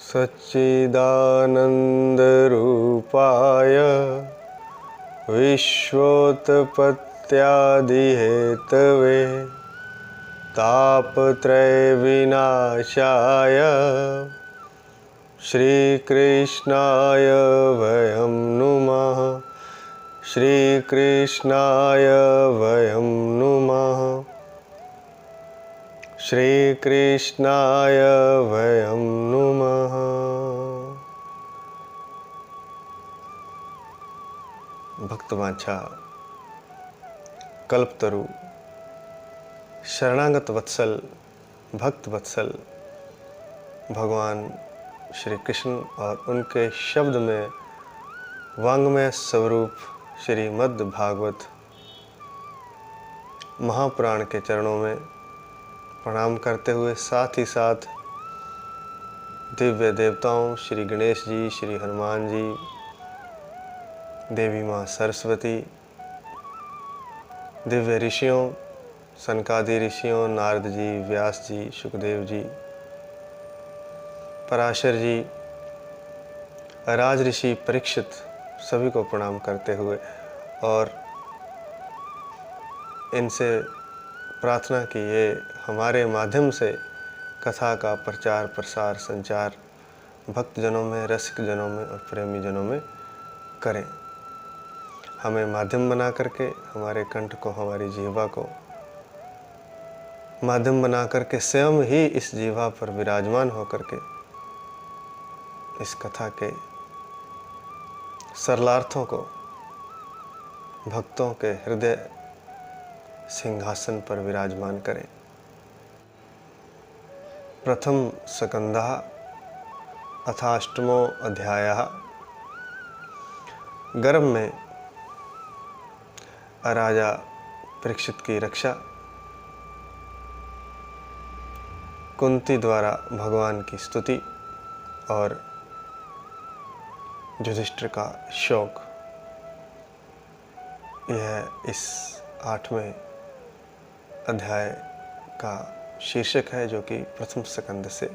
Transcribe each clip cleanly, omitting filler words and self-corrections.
सच्चिदानन्दरूपाय विश्वोत्पत्त्यादिहेतवे तापत्रयविनाशाय श्रीकृष्णाय वयं नुमः। श्रीकृष्णाय वयं नुमः। श्रीकृष्णाय वयं नुमः। भक्तवांछा कल्पतरु शरणागत वत्सल भक्त वत्सल भगवान श्री कृष्ण और उनके शब्द में वांग्मय स्वरूप श्रीमद् भागवत महापुराण के चरणों में प्रणाम करते हुए साथ ही साथ दिव्य देवताओं श्री गणेश जी, श्री हनुमान जी, देवी माँ सरस्वती, दिव्य ऋषियों सनकादि ऋषियों, नारद जी, व्यास जी, सुखदेव जी, पराशर जी, राज ऋषि परीक्षित सभी को प्रणाम करते हुए और इनसे प्रार्थना की ये हमारे माध्यम से कथा का प्रचार प्रसार संचार भक्तजनों में, रसिक जनों में और प्रेमी जनों में करें। हमें माध्यम बना करके, हमारे कंठ को, हमारी जीवा को माध्यम बना करके स्वयं ही इस जीवा पर विराजमान होकर के इस कथा के सरलार्थों को भक्तों के हृदय सिंहासन पर विराजमान करें। प्रथम स्कंदः अथाष्टमो अध्यायः। गर्भ में राजा परीक्षित की रक्षा, कुंती द्वारा भगवान की स्तुति और युधिष्ठिर का शोक, यह इस 8वें अध्याय का शीर्षक है जो कि प्रथम स्कंद से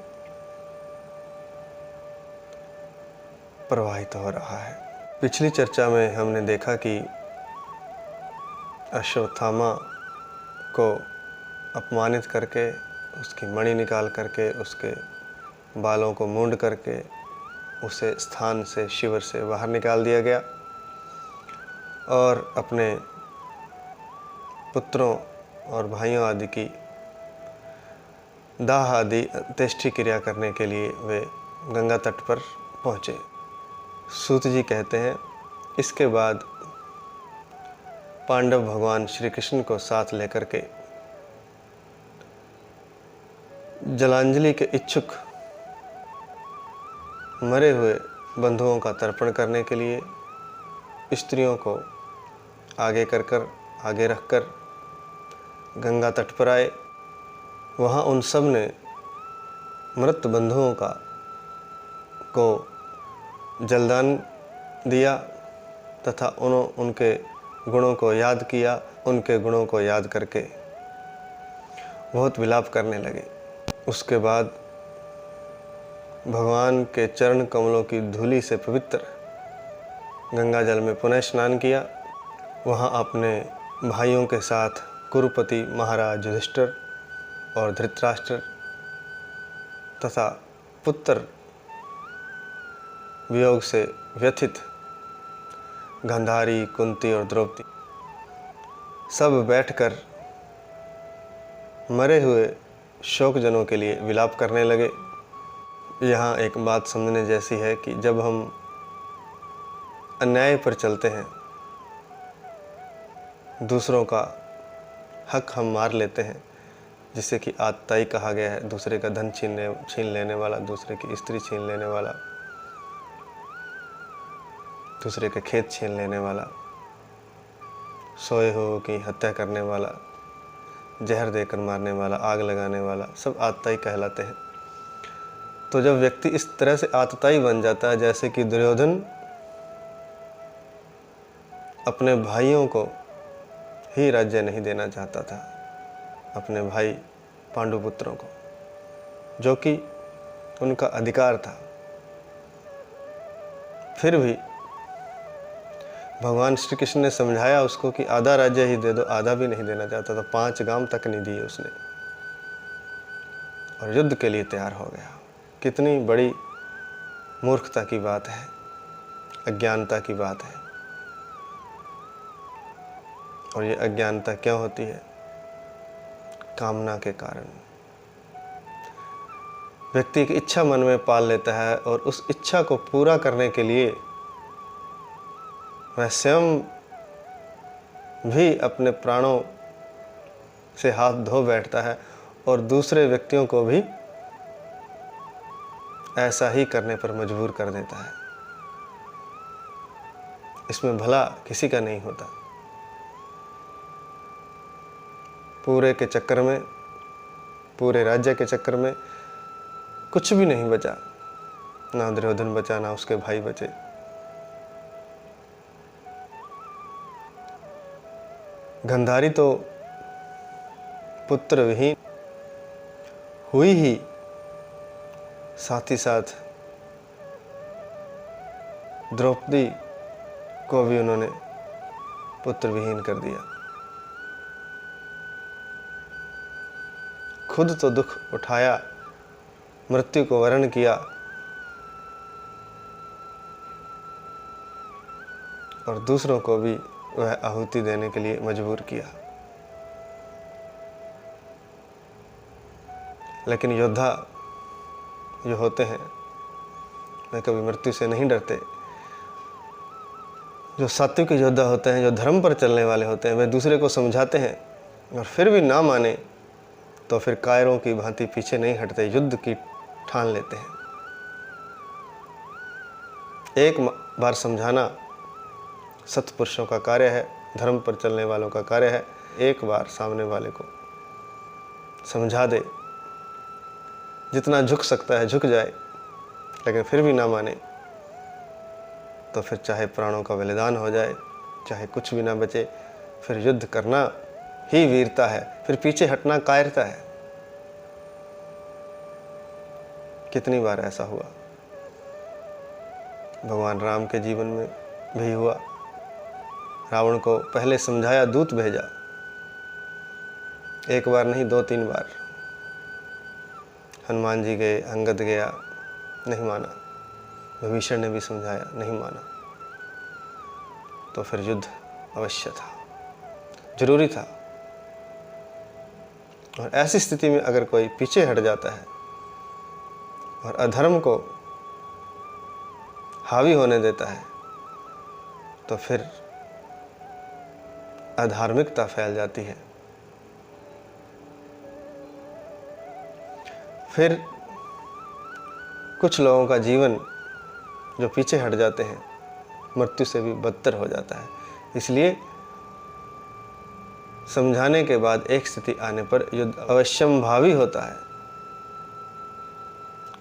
प्रवाहित हो रहा है। पिछली चर्चा में हमने देखा कि अश्वत्थामा को अपमानित करके, उसकी मणि निकाल करके, उसके बालों को मूंड करके उसे स्थान से, शिविर से बाहर निकाल दिया गया और अपने पुत्रों और भाइयों आदि की दाह आदि अंत्येष्टि क्रिया करने के लिए वे गंगा तट पर पहुँचे। सूत जी कहते हैं, इसके बाद पांडव भगवान श्री कृष्ण को साथ लेकर के जलांजलि के इच्छुक मरे हुए बंधुओं का तर्पण करने के लिए स्त्रियों को आगे रखकर गंगा तट पर आए। वहाँ उन सब ने मृत बंधुओं को जलदान दिया तथा उनके गुणों को याद किया। उनके गुणों को याद करके बहुत विलाप करने लगे। उसके बाद भगवान के चरण कमलों की धूलि से पवित्र गंगा जल में पुनः स्नान किया। वहाँ अपने भाइयों के साथ कुरुपति महाराज युधिष्ठिर और धृतराष्ट्र तथा पुत्र वियोग से व्यथित गांधारी, कुंती और द्रौपदी सब बैठकर मरे हुए शोकजनों के लिए विलाप करने लगे। यहाँ एक बात समझने जैसी है कि जब हम अन्याय पर चलते हैं, दूसरों का हक हम मार लेते हैं, जिसे कि आतताई कहा गया है, दूसरे का धन छीन लेने वाला, दूसरे की स्त्री छीन लेने वाला, दूसरे के खेत छीन लेने वाला, सोए हो की हत्या करने वाला, जहर देकर मारने वाला, आग लगाने वाला, सब आतताई कहलाते हैं। तो जब व्यक्ति इस तरह से आतताई बन जाता है, जैसे कि दुर्योधन अपने भाइयों को ही राज्य नहीं देना चाहता था, अपने भाई पांडुपुत्रों को, जो कि उनका अधिकार था, फिर भी भगवान श्री कृष्ण ने समझाया उसको कि आधा राज्य ही दे दो, आधा भी नहीं देना चाहता, तो 5 गांव तक नहीं दिए उसने और युद्ध के लिए तैयार हो गया। कितनी बड़ी मूर्खता की बात है, अज्ञानता की बात है। और ये अज्ञानता क्यों होती है? कामना के कारण। व्यक्ति एक इच्छा मन में पाल लेता है और उस इच्छा को पूरा करने के लिए वह स्वयं भी अपने प्राणों से हाथ धो बैठता है और दूसरे व्यक्तियों को भी ऐसा ही करने पर मजबूर कर देता है। इसमें भला किसी का नहीं होता। पूरे के चक्कर में, पूरे राज्य के चक्कर में कुछ भी नहीं बचा, ना दुर्योधन बचा, ना उसके भाई बचे। गंधारी तो पुत्र विहीन हुई ही, साथ ही साथ द्रौपदी को भी उन्होंने पुत्र विहीन कर दिया। खुद तो दुख उठाया, मृत्यु को वरण किया और दूसरों को भी वह आहुति देने के लिए मजबूर किया। लेकिन योद्धा जो होते हैं वे कभी मृत्यु से नहीं डरते। जो सात्विक योद्धा होते हैं, जो धर्म पर चलने वाले होते हैं, वे दूसरे को समझाते हैं और फिर भी ना माने तो फिर कायरों की भांति पीछे नहीं हटते, युद्ध की ठान लेते हैं। एक बार समझाना सत्पुरुषों का कार्य है, धर्म पर चलने वालों का कार्य है। एक बार सामने वाले को समझा दे, जितना झुक सकता है झुक जाए, लेकिन फिर भी ना माने तो फिर चाहे प्राणों का बलिदान हो जाए, चाहे कुछ भी ना बचे, फिर युद्ध करना ही वीरता है, फिर पीछे हटना कायरता है। कितनी बार ऐसा हुआ? भगवान राम के जीवन में भी हुआ। रावण को पहले समझाया, दूत भेजा, एक बार नहीं 2-3 बार। हनुमान जी गए, अंगद गया, नहीं माना। विभीषण ने भी समझाया, नहीं माना। तो फिर युद्ध अवश्य था, जरूरी था। और ऐसी स्थिति में अगर कोई पीछे हट जाता है और अधर्म को हावी होने देता है तो फिर अधार्मिकता फैल जाती है। फिर कुछ लोगों का जीवन जो पीछे हट जाते हैं मृत्यु से भी बदतर हो जाता है। इसलिए समझाने के बाद एक स्थिति आने पर युद्ध अवश्यंभावी होता है,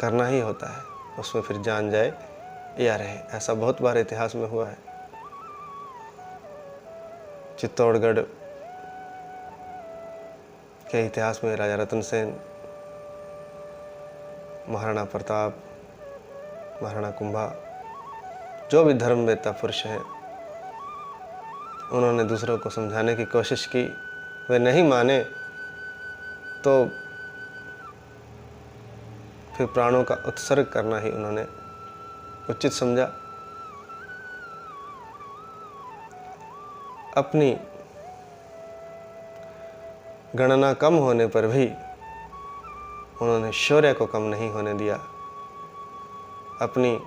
करना ही होता है। उसमें फिर जान जाए या रहे। ऐसा बहुत बार इतिहास में हुआ है। चित्तौड़गढ़ के इतिहास में राजा रतन सेन, महाराणा प्रताप, महाराणा कुंभा, जो भी धर्मवेत्ता पुरुष हैं, उन्होंने दूसरों को समझाने की कोशिश की। वे नहीं माने तो फिर प्राणों का उत्सर्ग करना ही उन्होंने उचित समझा। अपनी गणना कम होने पर भी उन्होंने शौर्य को कम नहीं होने दिया। अपनी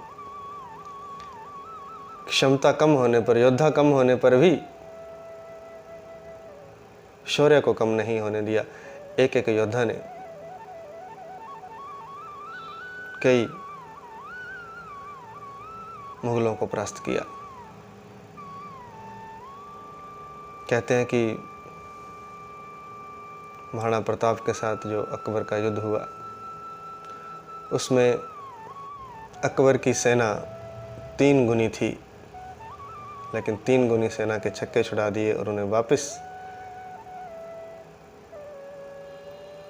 क्षमता कम होने पर, योद्धा कम होने पर भी शौर्य को कम नहीं होने दिया। एक एक योद्धा ने कई मुगलों को परास्त किया। कहते हैं कि महाराणा प्रताप के साथ जो अकबर का युद्ध हुआ, उसमें अकबर की सेना 3 गुनी थी, लेकिन 3 गुनी सेना के छक्के छुड़ा दिए और उन्हें वापस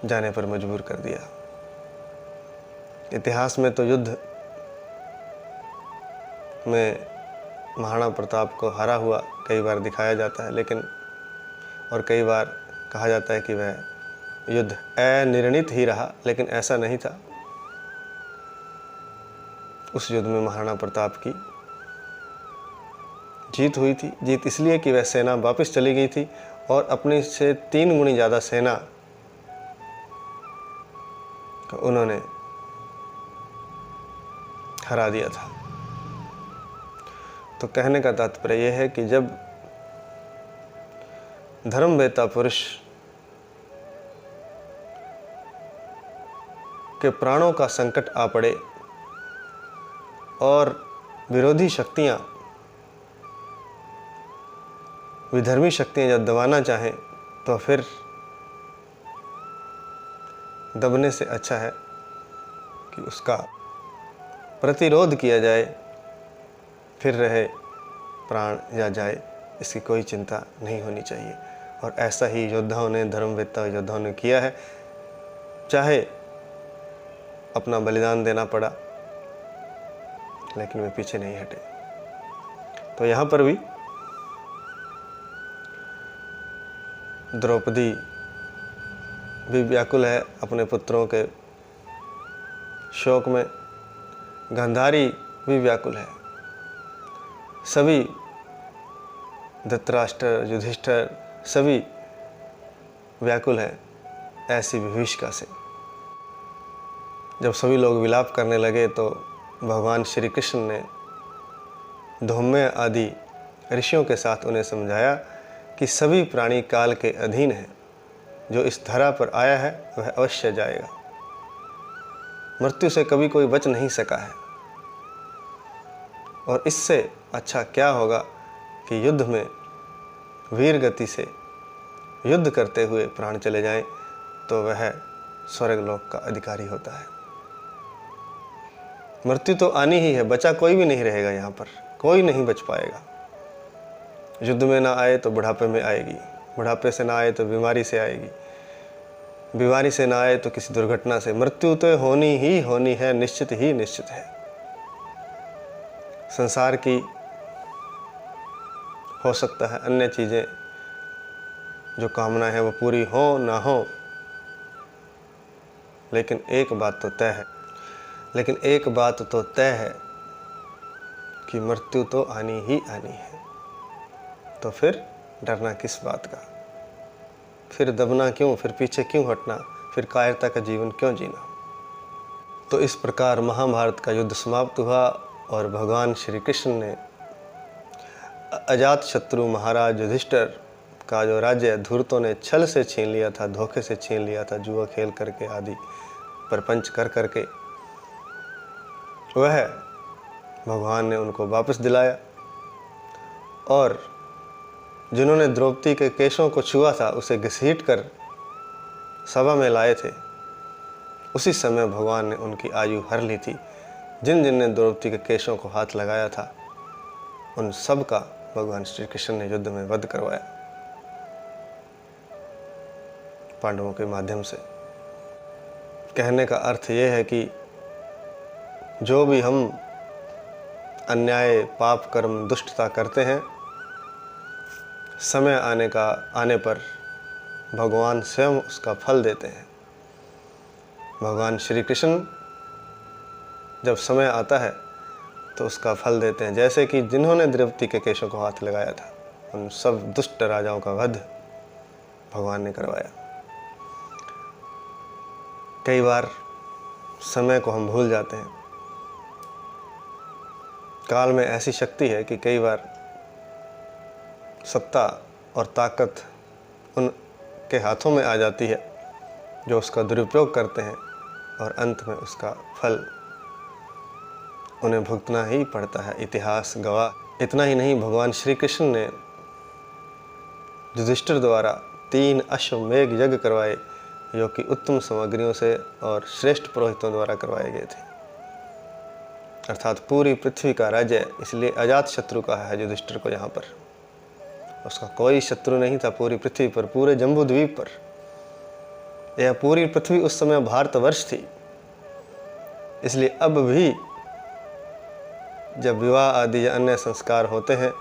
जाने पर मजबूर कर दिया। इतिहास में तो युद्ध में महाराणा प्रताप को हारा हुआ कई बार दिखाया जाता है, लेकिन और कई बार कहा जाता है कि वह युद्ध अनिर्णित ही रहा, लेकिन ऐसा नहीं था। उस युद्ध में महाराणा प्रताप की जीत हुई थी। जीत इसलिए कि वह सेना वापस चली गई थी और अपनी से 3 गुनी ज़्यादा सेना को उन्होंने हरा दिया था। तो कहने का तात्पर्य यह है कि जब धर्मवेत्ता पुरुष के प्राणों का संकट आ पड़े और विरोधी शक्तियां, विधर्मी शक्तियां जब दबाना चाहें, तो फिर दबने से अच्छा है कि उसका प्रतिरोध किया जाए, फिर रहे प्राण या जाए, इसकी कोई चिंता नहीं होनी चाहिए। और ऐसा ही योद्धाओं ने, धर्मवेत्ता योद्धाओं ने किया है, चाहे अपना बलिदान देना पड़ा, लेकिन वे पीछे नहीं हटे। तो यहाँ पर भी द्रौपदी भी व्याकुल है अपने पुत्रों के शोक में, गांधारी भी व्याकुल है, सभी धृतराष्ट्र, युधिष्ठिर सभी व्याकुल हैं ऐसी विभीषिका से। जब सभी लोग विलाप करने लगे तो भगवान श्री कृष्ण ने धौम्य आदि ऋषियों के साथ उन्हें समझाया कि सभी प्राणी काल के अधीन हैं। जो इस धरा पर आया है वह अवश्य जाएगा। मृत्यु से कभी कोई बच नहीं सका है, और इससे अच्छा क्या होगा कि युद्ध में वीर गति से युद्ध करते हुए प्राण चले जाएं, तो वह स्वर्गलोक का अधिकारी होता है। मृत्यु तो आनी ही है, बचा कोई भी नहीं रहेगा, यहाँ पर कोई नहीं बच पाएगा। युद्ध में ना आए तो बुढ़ापे में आएगी, बुढ़ापे से ना आए तो बीमारी से आएगी, बीमारी से ना आए तो किसी दुर्घटना से। मृत्यु तो होनी ही होनी है, निश्चित ही निश्चित है। संसार की हो सकता है अन्य चीज़ें जो कामना है वो पूरी हो ना हो, लेकिन एक बात तो तय है कि मृत्यु तो आनी ही आनी है। तो फिर डरना किस बात का, फिर दबना क्यों, फिर पीछे क्यों हटना, फिर कायरता का जीवन क्यों जीना। तो इस प्रकार महाभारत का युद्ध समाप्त हुआ और भगवान श्री कृष्ण ने अजात शत्रु महाराज युधिष्ठिर का जो राज्य धूर्तों ने छल से छीन लिया था, धोखे से छीन लिया था, जुआ खेल करके आदि परपंच कर करके, वह भगवान ने उनको वापस दिलाया। और जिन्होंने द्रौपदी के केशों को छुआ था उसे घसीट कर सभा में लाए थे, उसी समय भगवान ने उनकी आयु हर ली थी। जिन जिन ने द्रौपदी के केशों को हाथ लगाया था उन सब का भगवान श्री कृष्ण ने युद्ध में वध करवाया पांडवों के माध्यम से। कहने का अर्थ यह है कि जो भी हम अन्याय, पाप, कर्म, दुष्टता करते हैं, समय आने पर भगवान स्वयं उसका फल देते हैं। भगवान श्री कृष्ण जब समय आता है तो उसका फल देते हैं। जैसे कि जिन्होंने द्रौपदी के केशों को हाथ लगाया था उन सब दुष्ट राजाओं का वध भगवान ने करवाया। कई बार समय को हम भूल जाते हैं। काल में ऐसी शक्ति है कि कई बार सत्ता और ताकत उनके हाथों में आ जाती है जो उसका दुरुपयोग करते हैं, और अंत में उसका फल उन्हें भुगतना ही पड़ता है। इतिहास गवाह। इतना ही नहीं, भगवान श्री कृष्ण ने युधिष्ठिर द्वारा 3 अश्वमेध यज्ञ करवाए, जो कि उत्तम सामग्रियों से और श्रेष्ठ पुरोहितों द्वारा करवाए गए थे। अर्थात पूरी पृथ्वी का राज्य इसलिए अजात शत्रु का है युधिष्ठिर को। यहाँ पर उसका कोई शत्रु नहीं था पूरी पृथ्वी पर, पूरे जम्बू द्वीप पर। यह पूरी पृथ्वी उस समय भारतवर्ष थी। इसलिए अब भी जब विवाह आदि या अन्य संस्कार होते हैं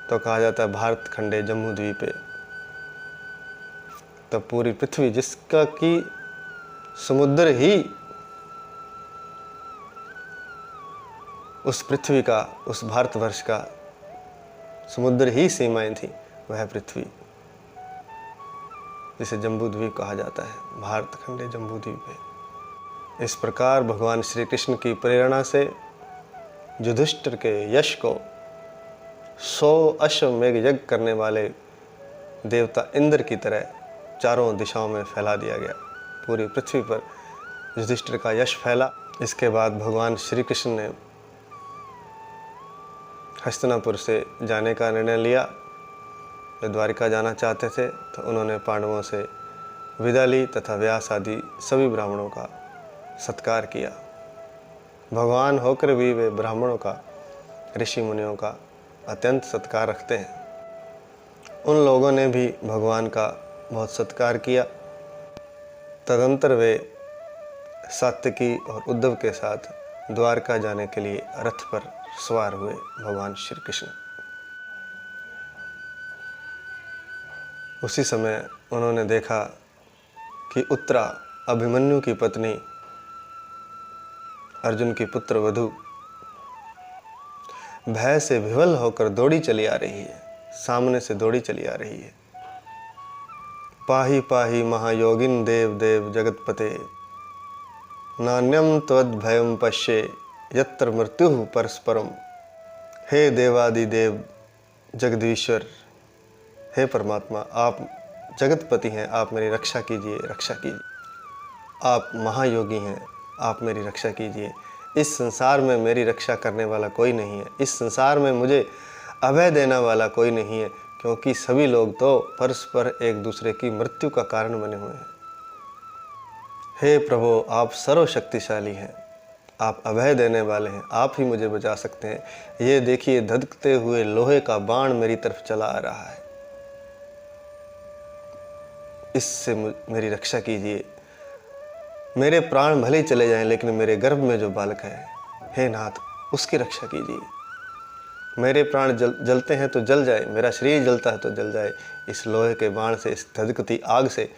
तो कहा जाता है भारत खंडे जम्मू द्वीपे। तब पूरी पृथ्वी जिसका कि समुद्र ही उस पृथ्वी का, उस भारतवर्ष का समुद्र ही सीमाएं थी, वह पृथ्वी जिसे जम्बू द्वीप कहा जाता है, भारत खंडे जम्बू द्वीप है। इस प्रकार भगवान श्री कृष्ण की प्रेरणा से युधिष्ठिर के यश को 100 अश्वमेघ यज्ञ करने वाले देवता इंद्र की तरह चारों दिशाओं में फैला दिया गया। पूरी पृथ्वी पर युधिष्ठिर का यश फैला। इसके बाद भगवान श्री कृष्ण ने हस्तिनापुर से जाने का निर्णय लिया। वे द्वारिका जाना चाहते थे तो उन्होंने पांडवों से विदा ली तथा व्यास आदि सभी ब्राह्मणों का सत्कार किया। भगवान होकर भी वे ब्राह्मणों का, ऋषि मुनियों का अत्यंत सत्कार रखते हैं। उन लोगों ने भी भगवान का बहुत सत्कार किया। तदंतर वे सात्यकी और उद्धव के साथ द्वारका जाने के लिए रथ पर सवार हुए भगवान श्री कृष्ण। उसी समय उन्होंने देखा कि उत्तरा, अभिमन्यु की पत्नी, अर्जुन की पुत्र वधू भय से विह्वल होकर दौड़ी चली आ रही है, सामने से दौड़ी चली आ रही है। पाहि पाहि महायोगिन देव देव जगतपते, नान्यम त्वद् भयम पश्ये यत्र मृत्यु परस्परम। हे देवादिदेव जगदीश्वर, हे परमात्मा, आप जगतपति हैं, आप मेरी रक्षा कीजिए, रक्षा कीजिए। आप महायोगी हैं, आप मेरी रक्षा कीजिए। इस संसार में मेरी रक्षा करने वाला कोई नहीं है, इस संसार में मुझे अभय देने वाला कोई नहीं है, क्योंकि सभी लोग तो परस्पर एक दूसरे की मृत्यु का कारण बने हुए हैं। हे प्रभु, आप सर्वशक्तिशाली हैं, आप अभय देने वाले हैं, आप ही मुझे बचा सकते हैं। ये देखिए, धधकते हुए लोहे का बाण मेरी तरफ चला आ रहा है, इससे मेरी रक्षा कीजिए। मेरे प्राण भले ही चले जाएं, लेकिन मेरे गर्भ में जो बालक है, हे नाथ, उसकी रक्षा कीजिए। मेरे प्राण जलते हैं तो जल जाए, मेरा शरीर जलता है तो जल जाए इस लोहे के बाण से, इस धधकती आग से,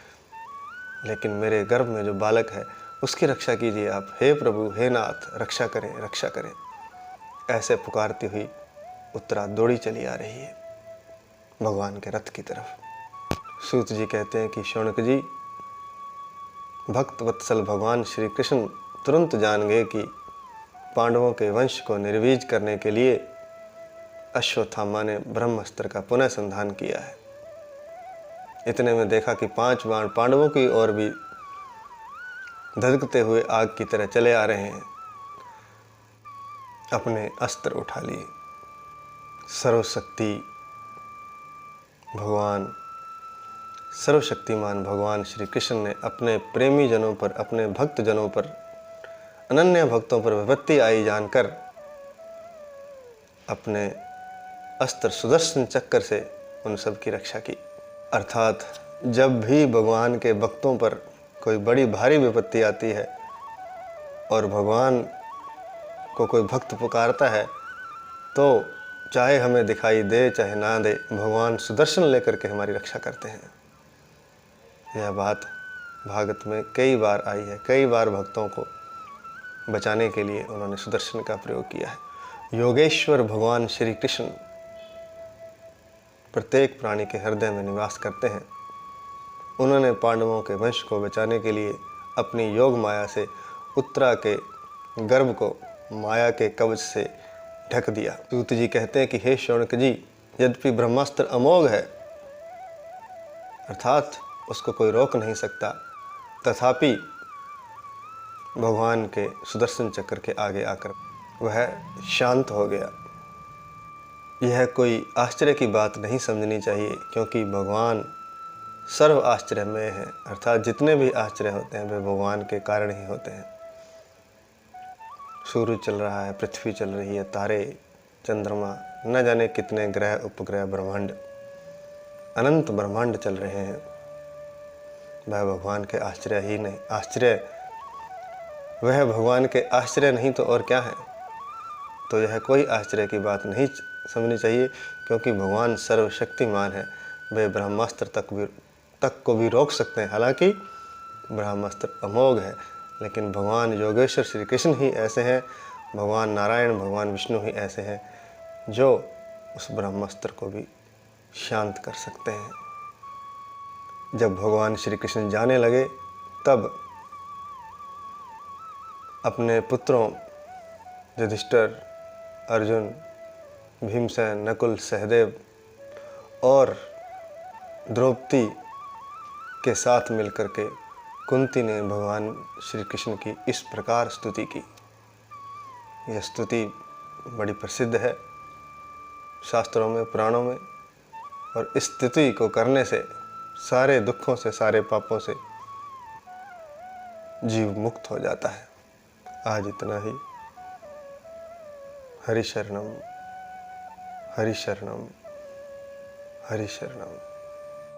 लेकिन मेरे गर्भ में जो बालक है उसकी रक्षा कीजिए आप। हे प्रभु, हे नाथ, रक्षा करें, रक्षा करें। ऐसे पुकारती हुई उत्तरा दौड़ी चली आ रही है भगवान के रथ की तरफ। सूत जी कहते हैं कि शौनक जी, भक्त वत्सल भगवान श्री कृष्ण तुरंत जान गए कि पांडवों के वंश को निर्वीज करने के लिए अश्वत्थामा ने ब्रह्मास्त्र का पुनः संधान किया है। इतने में देखा कि 5 बाण पांडवों की ओर भी धधकते हुए आग की तरह चले आ रहे हैं। अपने अस्त्र उठा लिए। सर्वशक्ति भगवान, सर्वशक्तिमान भगवान श्री कृष्ण ने अपने प्रेमी जनों पर, अपने भक्त जनों पर, अनन्य भक्तों पर विपत्ति आई जानकर अपने अस्त्र सुदर्शन चक्र से उन सब की रक्षा की। अर्थात जब भी भगवान के भक्तों पर कोई बड़ी भारी विपत्ति आती है और भगवान को कोई भक्त पुकारता है, तो चाहे हमें दिखाई दे चाहे ना दे, भगवान सुदर्शन लेकर के हमारी रक्षा करते हैं। यह बात भागवत में कई बार आई है। कई बार भक्तों को बचाने के लिए उन्होंने सुदर्शन का प्रयोग किया है। योगेश्वर भगवान श्री कृष्ण प्रत्येक प्राणी के हृदय में निवास करते हैं। उन्होंने पांडवों के वंश को बचाने के लिए अपनी योग माया से उत्तरा के गर्भ को माया के कवच से ढक दिया। सूत जी कहते हैं कि हे शौनक जी, यद्यपि ब्रह्मास्त्र अमोघ है, अर्थात उसको कोई रोक नहीं सकता, तथापि भगवान के सुदर्शन चक्र के आगे आकर वह शांत हो गया। यह कोई आश्चर्य की बात नहीं समझनी चाहिए, क्योंकि भगवान सर्व आश्चर्यमय है। अर्थात जितने भी आश्चर्य होते हैं वे भगवान के कारण ही होते हैं। सूर्य चल रहा है, पृथ्वी चल रही है, तारे, चंद्रमा, न जाने कितने ग्रह, उपग्रह, ब्रह्मांड, अनंत ब्रह्मांड चल रहे हैं, वह भगवान के आश्चर्य ही नहीं, आश्चर्य वह भगवान के आश्चर्य नहीं तो और क्या है। तो यह कोई आश्चर्य की बात नहीं समझनी चाहिए, क्योंकि भगवान सर्वशक्तिमान है। वे ब्रह्मास्त्र तक को भी रोक सकते हैं। हालांकि ब्रह्मास्त्र अमोघ है, लेकिन भगवान योगेश्वर श्री कृष्ण ही ऐसे हैं, भगवान नारायण, भगवान विष्णु ही ऐसे हैं जो उस ब्रह्मास्त्र को भी शांत कर सकते हैं। जब भगवान श्री कृष्ण जाने लगे, तब अपने पुत्रों युधिष्ठिर, अर्जुन, भीमसेन, नकुल, सहदेव और द्रौपदी के साथ मिलकर के कुंती ने भगवान श्री कृष्ण की इस प्रकार स्तुति की। यह स्तुति बड़ी प्रसिद्ध है शास्त्रों में, पुराणों में, और इस स्तुति को करने से सारे दुखों से, सारे पापों से जीव मुक्त हो जाता है। आज इतना ही। हरि शरणम, हरि शरणम, हरि शरणम।